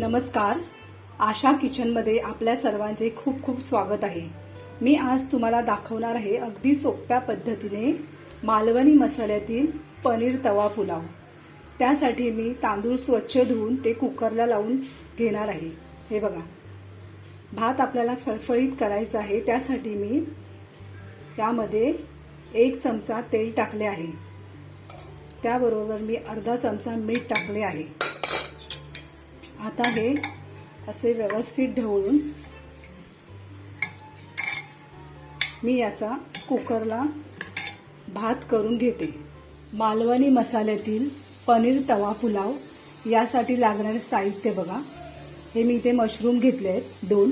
नमस्कार. आशा किचनमध्ये आपल्या सर्वांचे खूप खूप स्वागत आहे. मी आज तुम्हाला दाखवणार आहे अगदी सोप्या पद्धतीने मालवणी मसाल्यातील पनीर तवा पुलाव. त्यासाठी मी तांदूळ स्वच्छ धुवून ते कुकरला लावून घेणार आहे. हे बघा, भात आपल्याला फळफळीत करायचा आहे. त्यासाठी मी यामध्ये 1 चमचा तेल टाकले आहे. त्याबरोबर मी अर्धा चमचा मीठ टाकले आहे. आता हे असे व्यवस्थित ढवळून मी याचा कुकरला भात करून घेते. मालवणी मसाल्यातील पनीर तवा पुलाव यासाठी लागणारे साहित्य बघा. हे मी इथे मशरूम घेतले आहेत 2,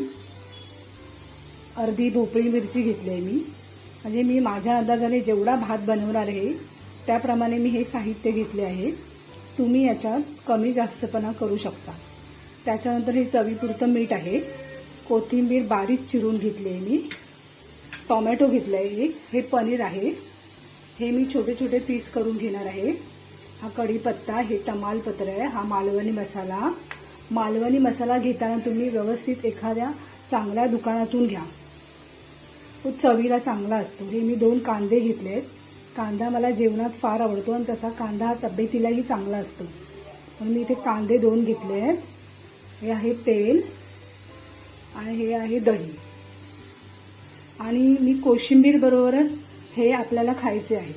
अर्धी भोपळी मिरची घेतली आहे मी. म्हणजे मी माझ्या अंदाजाने जेवढा भात बनवणार आहे त्याप्रमाणे मी हे साहित्य घेतले आहे. तुम्ही याच्यात कमी जास्तपणा करू शकता. त्याच्यानंतर हे चवीपुरतं मीठ आहे. कोथिंबीर बारीक चिरून घेतली आहे मी. टोमॅटो घेतला आहे. हे पनीर आहे. हे मी छोटे छोटे पीस करून घेणार आहे. हा कढीपत्ता, हे तमालपत्र आहे. हा मालवणी मसाला. मालवणी मसाला घेताना तुम्ही व्यवस्थित एखाद्या चांगल्या दुकानातून घ्या. तो चवीला चांगला असतो. हे मी 2 कांदे घेतले आहेत. कांदा मला जेवणात फार आवडतो आणि तसा कांदा हा तब्येतीलाही चांगला असतो. म्हणून मी इथे कांदे 2 घेतले आहेत. हे आहे तेल आणि हे आहे दही. आणि मी कोशिंबीर बरोबर हे आपल्याला खायचे आहे.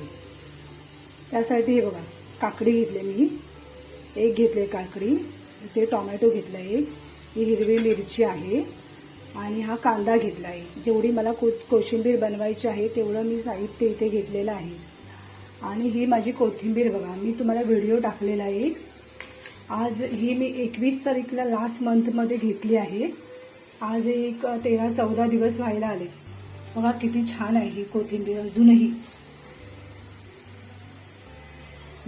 त्यासाठी हे बघा, काकडी घेतले मी 1 घेतले काकडी. इथे टोमॅटो घेतला आहे. ही हिरवी मिरची आहे आणि हा कांदा घेतला आहे. जेवढी मला कोशिंबीर बनवायची आहे तेवढं मी साहित्य इथे घेतलेलं आहे. आणि ही माझी कोथिंबीर बघा, मी तुम्हाला व्हिडिओ टाकलेला आहे. आज ही मी 21 तारीखला लास्ट मंथमध्ये घेतली आहे. आज एक 13-14 दिवस व्हायला आले. बघा किती छान आहे ही कोथिंबीर अजूनही.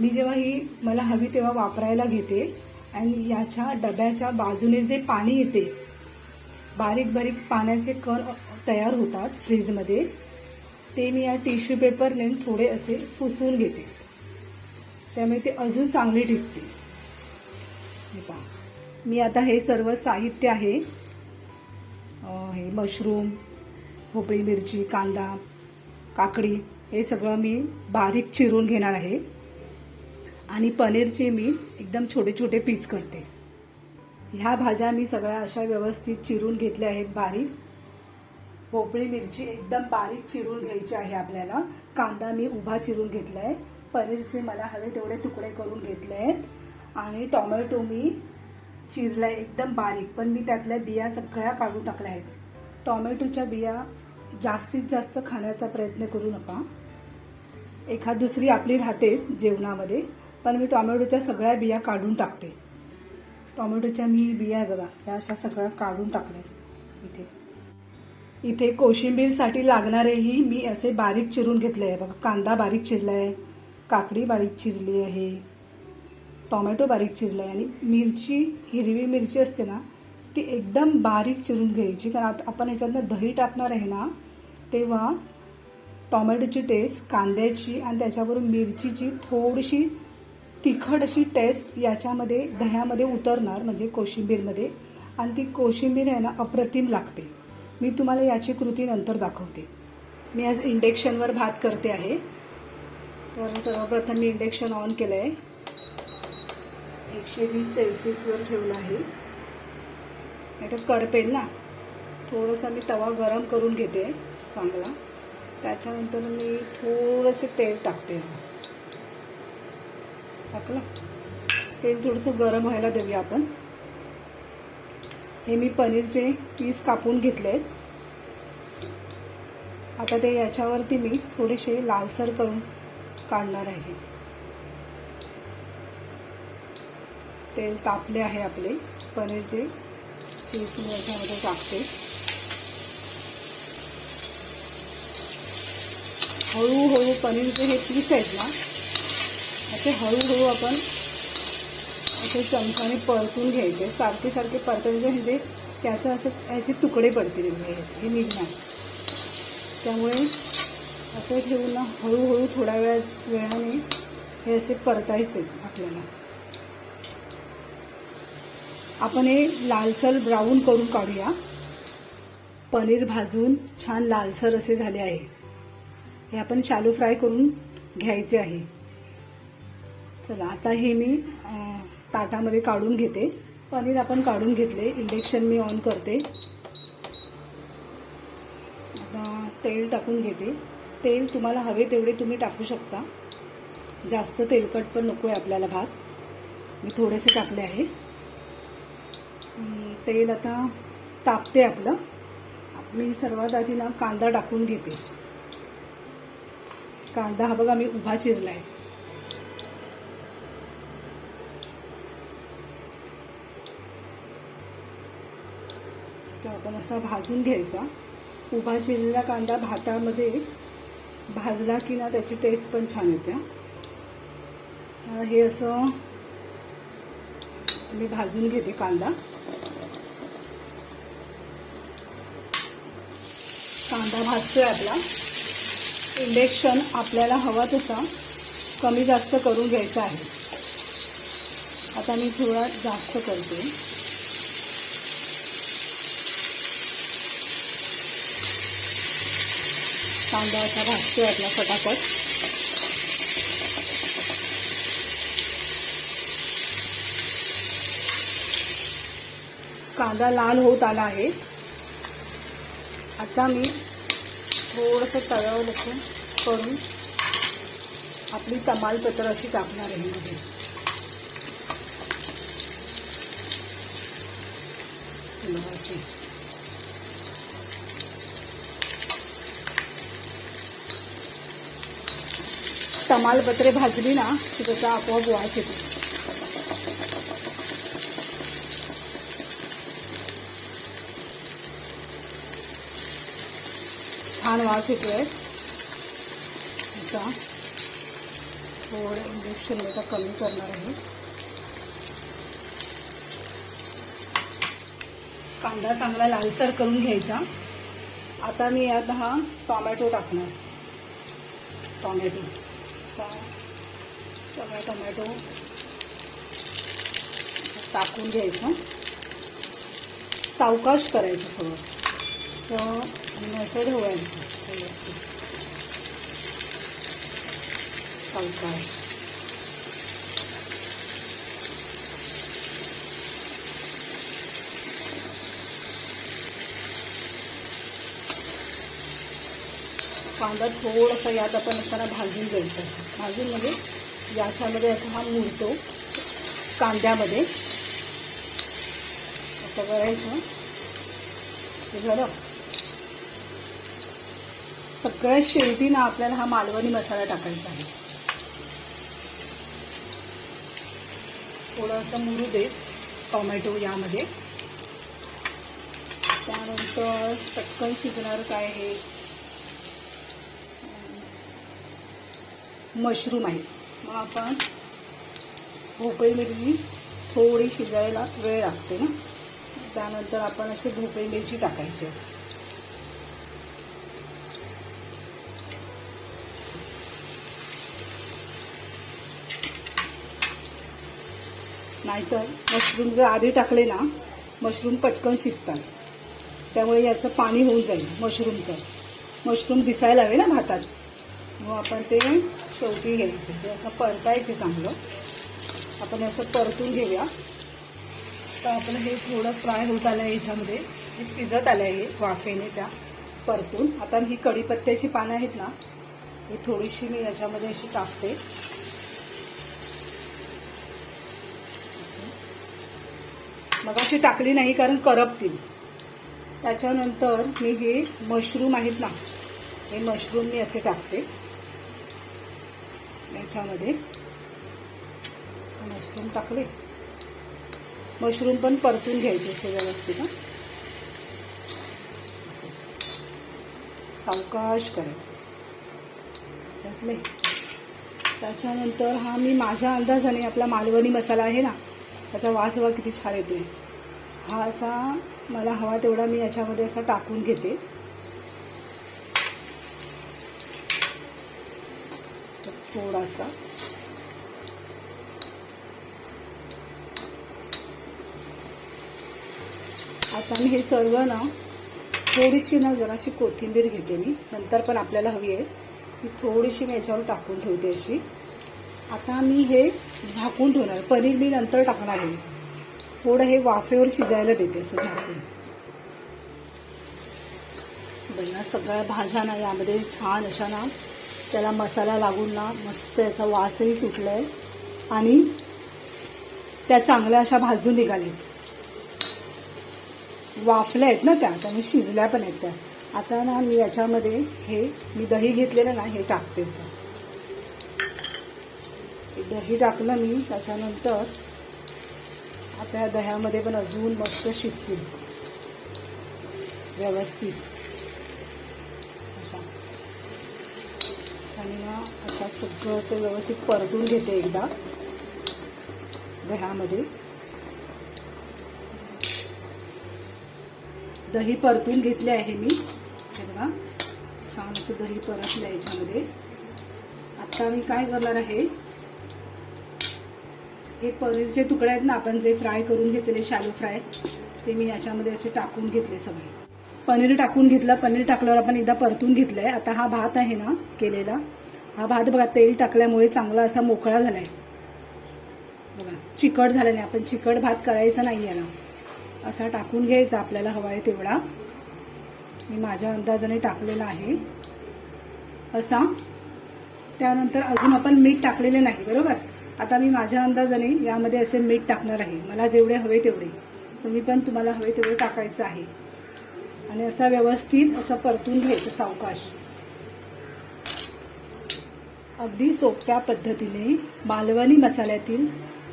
मी जेव्हा ही मला हवी तेव्हा वापरायला घेते. आणि याच्या डब्याच्या बाजूने जे पाणी येते, बारीक बारीक पाण्याचे कण तयार होतात फ्रीजमध्ये, ते मी या टिश्यू पेपरने थोडे असे पुसून घेते. त्यामुळे ते अजून चांगले टिकते. मी आता हे सर्व साहित्य आहे, हे मशरूम, भोपळी मिरची, कांदा, काकडी, हे सगळं मी बारीक चिरून घेणार आहे. आणि पनीरचे मी एकदम छोटे छोटे पीस करते. ह्या भाज्या मी सगळ्या अशा व्यवस्थित चिरून घेतल्या आहेत बारीक. भोपळी मिरची एकदम बारीक चिरून घ्यायची आहे आपल्याला. कांदा मी उभा चिरून घेतला आहे. पनीरचे मला हवे तेवढे तुकडे करून घेतले आहेत. आणि टोमॅटो मी चिरला एकदम बारीक, पण मी त्यातल्या बिया सगळ्या काढून टाकल्या आहेत. टोमॅटोच्या बिया जास्तीत जास्त खाण्याचा प्रयत्न करू नका. एखाद दुसरी आपली राहतेच जेवणामध्ये, पण मी टोमॅटोच्या सगळ्या बिया काढून टाकते. टोमॅटोच्या मी बिया बघा या अशा सगळ्या काढून टाकल्या. इथे कोशिंबीरसाठी लागणारेही मी असे बारीक चिरून घेतले आहे बघा. कांदा बारीक चिरला आहे, काकडी बारीक चिरली आहे, टोमॅटो बारीक चिरला आहे. आणि मिरची, हिरवी मिरची असते ना, ती एकदम बारीक चिरून घ्यायची. कारण आता आपण ह्याच्यातनं दही टाकणार आहे ना, तेव्हा टोमॅटोची टेस्ट, कांद्याची आणि त्याच्याबरोबर मिरचीची थोडीशी तिखट अशी टेस्ट याच्यामध्ये दह्यामध्ये उतरणार, म्हणजे कोशिंबीरमध्ये. आणि ती कोशिंबीर आहे ना अप्रतिम लागते. मी तुम्हाला याची कृती नंतर दाखवते. मी आज इंडक्शनवर भात करते आहे. तर सर्वप्रथम मी इंडक्शन ऑन केलं आहे. 120 सेल्सिअसवर ठेवलं आहे. नाही तर करपेल ना. थोडंसं मी तवा गरम करून घेते चांगला. त्याच्यानंतर मी थोडंसं तेल टाकते. टाकलं तेल थोडंसं गरम व्हायला देऊया आपण. हे मी पनीरचे पीस कापून घेतले आहेत. आता ते याच्यावरती मी थोडेसे लालसर करून काढणार आहे. तेल तापले आहे आपले. पनीरचे पीस मी याच्यामध्ये टाकते. हळूहळू पनीरचे हे पीस आहेत ना, असे हळूहळू आपण असे चमच्याने परतून घ्यायचे. सारखे सारखे परतायचे, म्हणजे त्याचं असं याचे तुकडे पडतील हे निघणार. त्यामुळे असं ठेवून ना हळूहळू थोड्या वेळाने हे असे परतायचे आपल्याला. आपण हे लालसर ब्राऊन करून काढूया. पनीर भाजून छान लालसर असे झाले आहे. हे आपण शालो फ्राय करून घ्यायचे आहे. चला आता हे मी ताटामध्ये काढून घेते. पनीर आपण काढून घेतले. इंडक्शन मी ऑन करते. आता तेल टाकून घेते. तेल तुम्हाला हवे तेवढे तुम्ही टाकू शकता. जास्त तेलकट पण नको आहे आपल्याला भात. मी थोडेसे टाकले आहे. तेल आता तापते आपलं. मी सर्वात आधी ना कांदा टाकून घेते. कांदा हा बघा मी उभा चिरला आहे. तर आपण असा भाजून घ्यायचा. उभा चिरलेला कांदा भातामध्ये भाजला की ना त्याची टेस्ट पण छान येते. हे असं मी भाजून घेते कांदा. कांदा भाजतोय आपला. इंडक्शन आपल्याला हवा तसा कमी जास्त करून घ्यायचा आहे. आता मी थोडा जास्त करते. कांदा असा भाजतोय आपला फटाफट. कांदा लाल होत आला आहे. आता मी थोडंसं तव्यावर लसूण करून आपली तमालपत्र अशी टाकणार आहे मध्ये. तमालपत्रे भाजली ना की त्याचा आपोआप वास येतो. छान वास येतोय. आता थोडं इंडक्शन आता कमी करणार आहे. कांदा चांगला लालसर करून घ्यायचा. आता मी यात हा टोमॅटो टाकणार. टोमॅटो सगळा टोमॅटो टाकून घ्यायचा. सावकाश करायचं सगळं. असं ठेवायचं सावकाश. कांदा थोडंसं यात आपण असताना भाजून घ्यायचं. भाजून म्हणजे याच्यामध्ये असं हा मुरतो कांद्यामध्ये. असं करायचं. हे झालं. सगळ्यात शेवटी ना आपल्याला हा मालवणी मसाला टाकायचा आहे. थोडंसं मुरू देत टोमॅटो यामध्ये. त्यानंतर पटकन शिजणार काय हे मशरूम आहे. मग आपण भोपळी मिरची थोडी शिजायला वेळ लागते ना. त्यानंतर आपण अशी भोपळी मिरची टाकायची. नाहीतर मशरूम जर आधी टाकले ना मशरूम पटकन शिजतात. त्यामुळे याचं पाणी होऊन जाईल मशरूमचं. मशरूम दिसायला हवे ना भातात. मग आपण ते शेवटी घ्यायचं. ते असं परतायचं चांगलं. आपण असं परतून घेऊया. तर आपलं हे थोडं फ्राय होत आलं आहे. याच्यामध्ये हे शिजत आलं आहे वाफेने त्या परतून. आता ही कढीपत्त्याची पानं आहेत ना ही थोडीशी मी याच्यामध्ये अशी टाकते. मग अशी टाकली नाही कारण करपतील. त्याच्यानंतर मी हे मशरूम आहेत ना हे मशरूम मी असे टाकते याच्यामध्ये. मशरूम टाकले. मशरूम पण परतून घ्यायचे असे व्यवस्थित. सावकाश करायचं. टाकले. त्याच्यानंतर हा मी माझ्या अंदाजाने आपला मालवणी मसाला आहे ना त्याचा वास बघा किती छान येतोय. हा असा मला हवा तेवढा मी याच्यामध्ये असा टाकून घेते. थोडासा आता मी हे सर्व ना थोडीशी ना जराशी कोथिंबीर घेते मी, नंतर पण आपल्याला हवी आहे ती थोडीशी मी याच्यावर टाकून ठेवते अशी. आता मी हे झाकून ठेवणार. पनीर मी नंतर टाकणार आहे. थोडं हे वाफेवर शिजायला देते असं झाकून. बघा सगळ्या भाज्या ना यामध्ये छान अशा ना त्याला मसाला लागून ना मस्त याचा वासही सुटलाय आणि त्या चांगल्या अशा भाजून निघाल्या, वाफल्या आहेत ना त्या, त्यामुळे शिजल्या पण आहेत त्या. आता ना मी याच्यामध्ये हे मी दही घेतलेलं ना हे टाकते. दही टाकलं मी, त्याच्यानंतर आता या दह्यामध्ये पण अजून मस्त शिजतील व्यवस्थित अशा. आणि ना अशा सगळं असं व्यवस्थित परतून घेते एकदा दह्यामध्ये. दही परतून घेतले आहे मी, हे बघा छान असं दही परतलं याच्यामध्ये. आता मी काय करणार आहे, हे पनीरचे तुकडे आहेत ना आपण जे फ्राय करून घेतलेले शॅलो फ्राय, ते मी याच्यामध्ये असे टाकून घेतले सगळे. पनीर टाकून घेतलं. पनीर टाकल्यावर आपण एकदा परतून घेतलंय. आता हा भात आहे ना केलेला, हा भात बघा तेल टाकल्यामुळे चांगला असा मोकळा झालाय बघा, चिकट झाला नाही. आपण चिकट भात करायचा नाही याला, असा टाकून घ्यायचा आपल्याला हवा आहे तेवढा. मी माझ्या अंदाजाने टाकलेला आहे असा. त्यानंतर अजून आपण मीठ टाकलेले नाही बरोबर. आता मी माझ्या अंदाजाने यामध्ये असे मीठ टाकणार आहे, मला जेवढे हवे तेवढे. तुम्ही पण तुम्हाला हवे तेवढे टाकायचं आहे. आणि असा व्यवस्थित असं परतून घ्यायचं सावकाश. अगदी सोप्या पद्धतीने मालवणी मसाल्यातील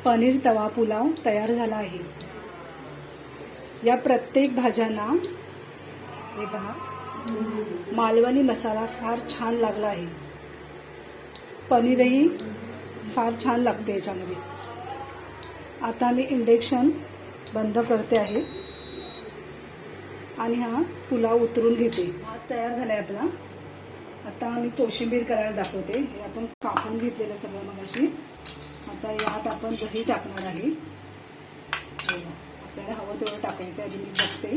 पनीर तवा पुलाव तयार झाला आहे. या प्रत्येक भाज्यांना हे पहा मालवणी मसाला फार छान लागला आहे. पनीरही फार छान लागते याच्यामध्ये. आता मी इंडक्शन बंद करते आहे आणि हा पुलाव उतरून घेते. भात तयार झालाय आपला. आता मी कोशिंबीर करायला दाखवते. हे आपण कापून घेतलेलं सगळं मगाशी. आता यात आपण दही टाकणार आहे. आपल्याला हवं तेवढं टाकायचं आहे. मी बघते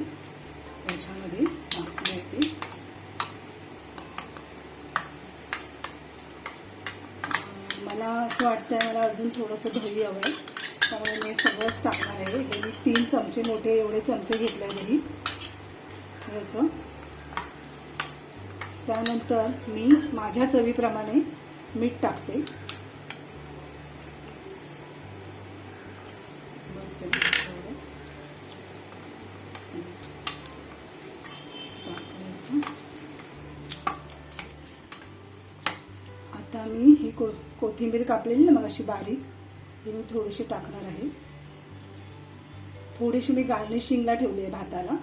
याच्यामध्ये टाकते. मला असं वाटतंय मला अजून थोडंसं दही हवं आहे, त्यामुळे मी सगळंच टाकणार आहे. हे मी 3 चमचे मोठे एवढे चमचे घेतले आहे दही हे असं. त्यानंतर मी माझ्या चवीप्रमाणे मीठ टाकते. बस आता मी ही कोथिंबीर कापलेली ना मग अशी बारीक, ही मी थोडीशी टाकणार आहे. थोडीशी मी गार्निशिंगला ठेवली आहे भाताला.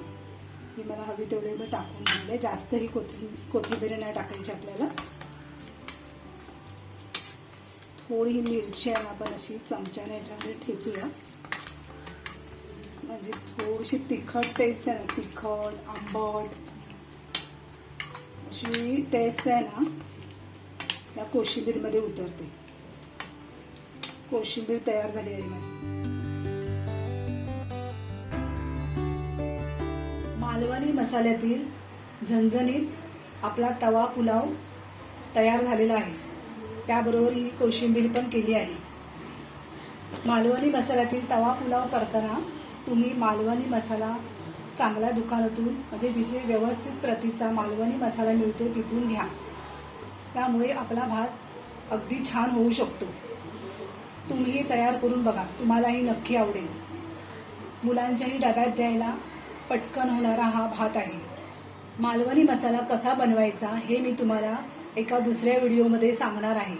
ही मला हवी तेवढी मी टाकून घेतले. जास्त ही कोथिंबीर नाही टाकायची आपल्याला. थोडी मिरची आहे आपण अशी चमच्याने याच्यामध्ये ठेचूया, म्हणजे थोडीशी तिखट टेस्ट आहे ना, तिखट आंबट अशी टेस्ट आहे ना या कोशिंबीरमध्ये उतरते. कोशिंबीर तयार झाली आहे माझी. मालवणी मसाल्यातील झणझणीत आपला तवा पुलाव तयार झालेला आहे. त्याबरोबर ही कोशिंबीर पण केली आहे. मालवणी मसाल्यातील तवा पुलाव करताना तुम्ही मालवणी मसाला चांगल्या दुकानातून, म्हणजे जिथे व्यवस्थित प्रतीचा मालवणी मसाला मिळतो तिथून घ्या. त्यामुळे आपला भात अगदी छान होऊ शकतो. तुम्ही तयार करून बघा, तुम्हालाही नक्की आवडेल. मुलांच्याही डब्यात द्यायला पटकन होणारा हा भात आहे. मालवणी मसाला कसा बनवायचा हे मी तुम्हाला एका दुसऱ्या व्हिडिओमध्ये सांगणार आहे.